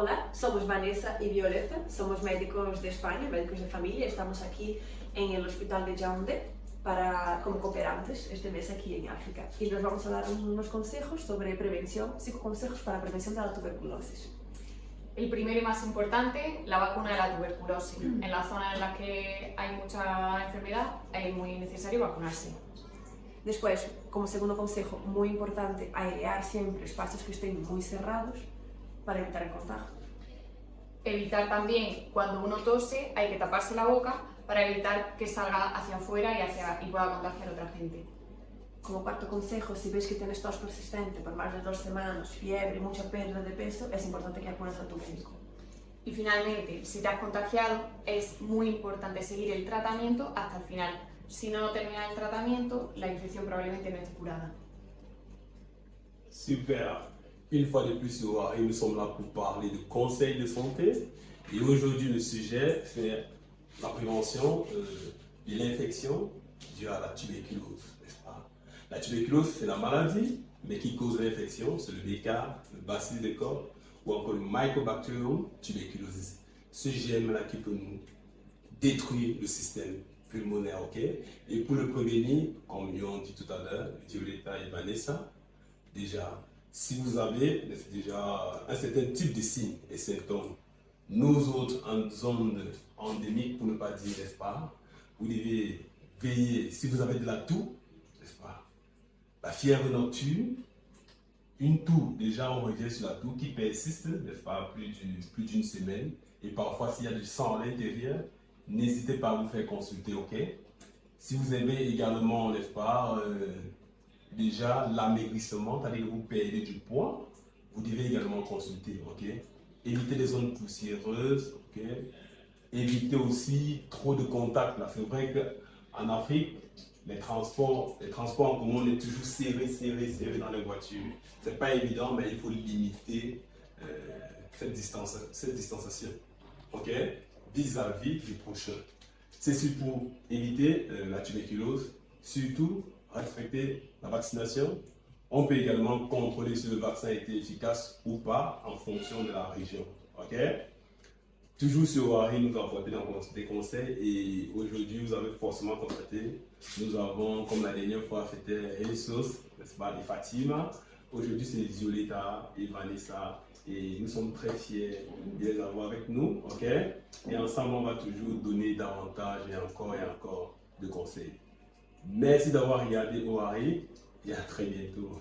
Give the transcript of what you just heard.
Hola, somos Vanessa y Violeta, somos médicos de España, médicos de familia. Estamos aquí en el hospital de Yaoundé como cooperantes este mes aquí en África. Y nos vamos a dar unos consejos sobre prevención, 5 consejos para prevención de la tuberculosis. El primero y más importante, la vacuna de la tuberculosis. En la zona en la que hay mucha enfermedad es muy necesario vacunarse. Después, como segundo consejo, muy importante, airear siempre espacios que estén muy cerrados para evitar el contagio. Evitar también, cuando uno tose, hay que taparse la boca para evitar que salga hacia afuera y pueda contagiar a otra gente. Como cuarto consejo, si ves que tienes tos persistente por más de 2 semanas, fiebre y mucha pérdida de peso, es importante que acudas a tu médico. Y finalmente, si te has contagiado, es muy importante seguir el tratamiento hasta el final. Si no terminas el tratamiento, la infección probablemente no esté curada. Super. Une fois de plus, nous sommes là pour parler de conseils de santé. Et aujourd'hui, le sujet, c'est la prévention de l'infection due à la tuberculose, n'est-ce pas? La tuberculose, c'est la maladie, mais qui cause l'infection, c'est le BK, le bacille de corps, ou encore le Mycobacterium tuberculosis. Ce germe-là qui peut nous détruire le système pulmonaire, ok? Et pour le prévenir, comme ils ont dit tout à l'heure, Violeta et Vanessa, déjà, si vous avez déjà un certain type de signes et symptômes, nous autres en zone endémique, pour ne pas dire, n'est-ce pas, vous devez veiller, si vous avez de la toux, n'est-ce pas, la fièvre nocturne, une toux, déjà on revient sur la toux qui persiste, n'est-ce pas, plus d'une semaine, et parfois s'il y a du sang à l'intérieur, n'hésitez pas à vous faire consulter, ok? Si vous avez également, n'est-ce pas, déjà l'amaigrissement, c'est-à-dire que vous perdez du poids, vous devez également consulter, ok? Évitez les zones poussiéreuses, ok? Évitez aussi trop de contacts. Là, c'est vrai qu'en Afrique, les transports en commun, on est toujours serré dans les voitures. C'est pas évident, mais il faut limiter cette distanciation, ok? Vis-à-vis du prochain. C'est pour éviter la tuberculose, surtout respecter la vaccination. On peut également contrôler si le vaccin a été efficace ou pas en fonction de la région. Ok? Toujours sur Wari, nous apporter des conseils et aujourd'hui, vous avez forcément constaté, nous avons, comme la dernière fois, c'était Jesus, n'est-ce pas, et Fatima. Aujourd'hui, c'est Violeta et Vanessa et nous sommes très fiers de les avoir avec nous. Ok? Et ensemble, on va toujours donner davantage et encore de conseils. Merci d'avoir regardé Oari et à très bientôt.